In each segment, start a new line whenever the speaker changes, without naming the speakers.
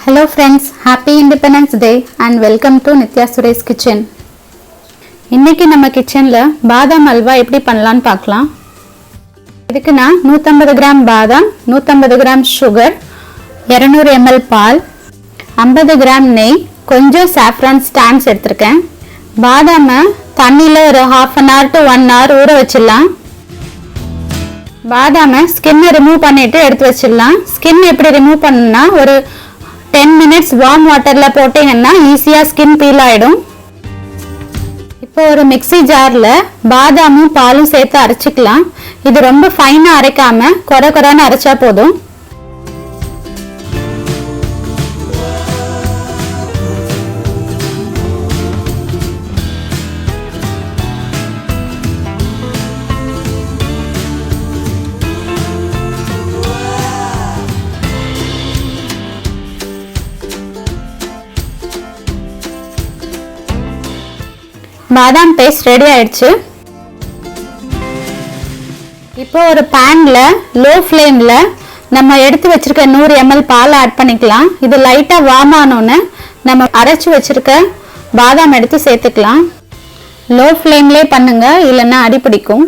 Hello friends, happy Independence Day and welcome to Nithya Suresh Kitchen. இன்னைக்கு நம்ம கிச்சன்ல பாதாம் அல்வா எப்படி பண்ணலாம்னு பார்க்கலாம். இதுக்கு நான் 150 கிராம் பாதாம், 150 கிராம் சுகர், 200 ml பால், 50 கிராம் நெய், கொஞ்சம் saffron ஸ்டாண்ட்ஸ் எடுத்துர்க்கேன். பாதாமை தண்ணில ஒரு half an hour to 1 hour ஊற வச்சிடலாம். பாதாமை ஸ்கின்னை ரிமூவ் பண்ணிட்டு எடுத்து வச்சிடலாம். ஸ்கின் எப்படி ரிமூவ் பண்ணணும்னா ஒரு 10 minutes வார்ம் வாட்டர்ல போட்டீங்கன்னா ஈஸியா ஸ்கின் பீல் ஆயிடும். இப்போ ஒரு மிக்ஸி ஜார்ல பாதாமும் பாலும் சேர்த்து அரைச்சிக்கலாம். இது ரொம்ப ஃபைனா அரைக்காம கொர கொரன்னு அரைச்சா போதும். பாதாம் பேஸ்ட் ரெடி ஆயிடுச்சு. இப்போ ஒரு பேன்ல லோ ஃப்ளேம்ல நம்ம எடுத்து வச்சிருக்க 100 ml பால் ஆட் பண்ணிக்கலாம். இது லைட்டா வார்ம் ஆனோன்னு நம்ம அரைச்சு வச்சிருக்க பாதாம் எடுத்து சேர்த்துக்கலாம். லோ ஃப்ளேம்லயே பண்ணுங்க, இல்லைன்னா அடி பிடிக்கும்.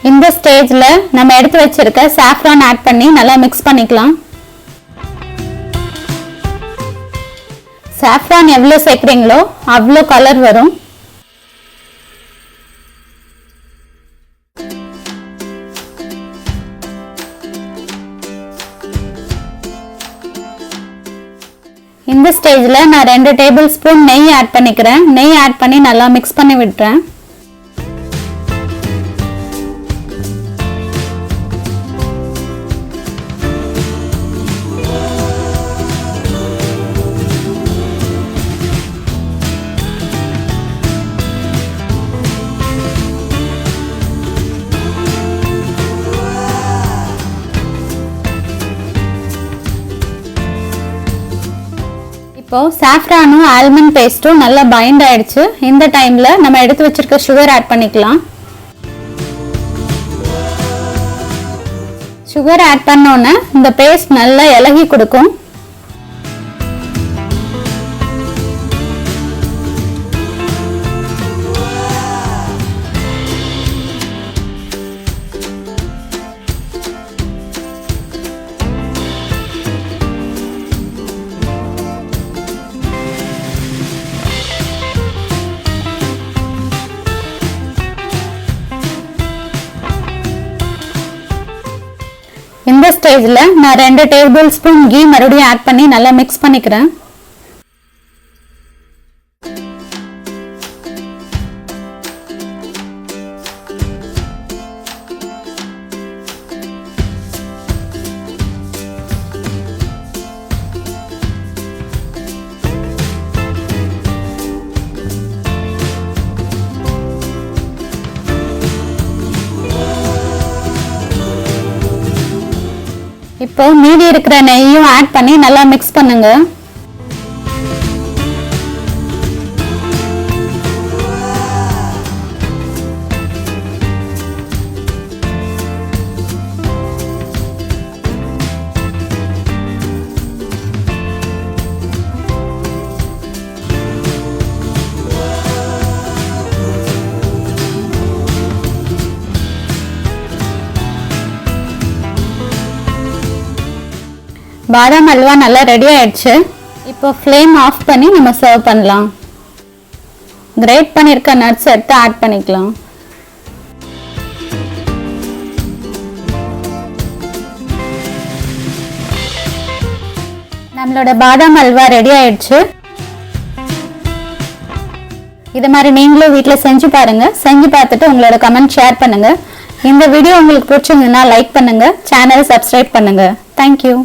இந்த ஸ்டேஜ்ல நம்ம எடுத்து வச்சிருக்க saffron ஆட் பண்ணி நல்லா மிக்ஸ் பண்ணிக்கலாம். saffron எவ்வளவு சேர்க்கறீங்களோ அவ்வளவு கலர் வரும். இந்த ஸ்டேஜ்ல நான் 2 டேபிள் ஸ்பூன் நெய் ஆட் பண்ணிக்கிறேன். நெய் ஆட் பண்ணி நல்லா மிக்ஸ் பண்ணி விடுறேன். இப்போ சாஃப்ரானும் ஆல்மண்ட் பேஸ்ட்டும் நல்லா பைண்ட் ஆயிடுச்சு. இந்த டைம்ல நம்ம எடுத்து வச்சிருக்க சுகர் ஆட் பண்ணிக்கலாம். சுகர் ஆட் பண்ணோன்னே இந்த பேஸ்ட் நல்லா இலகி கொடுக்கும். இந்த ஸ்டேஜ்ல நான் 2 டேபிள் ஸ்பூன் கீ மறுபடியும் ஆட் பண்ணி நல்லா மிக்ஸ் பண்ணிக்கிறேன். இப்போ மீதி இருக்கிற நெய்யும் ஆட் பண்ணி நல்லா மிக்ஸ் பண்ணுங்க. பாதாம் அல்வா நல்லா ரெடி ஆயிடுச்சு. இப்போ ஃப்ளேம் ஆஃப் பண்ணி நம்ம சர்வ் பண்ணலாம். கிரேட் பண்ணியிருக்க நட்ஸ் எடுத்து ஆட் பண்ணிக்கலாம். நம்மளோட பாதாம் அல்வா ரெடி ஆயிடுச்சு. இது மாதிரி நீங்களும் வீட்டில் செஞ்சு பாருங்க. செஞ்சு பார்த்துட்டு உங்களோட கமெண்ட் ஷேர் பண்ணுங்க. இந்த வீடியோ உங்களுக்கு பிடிச்சிருந்ததுன்னா லைக் பண்ணுங்க, சேனலை சப்ஸ்கிரைப் பண்ணுங்க. தேங்க்யூ.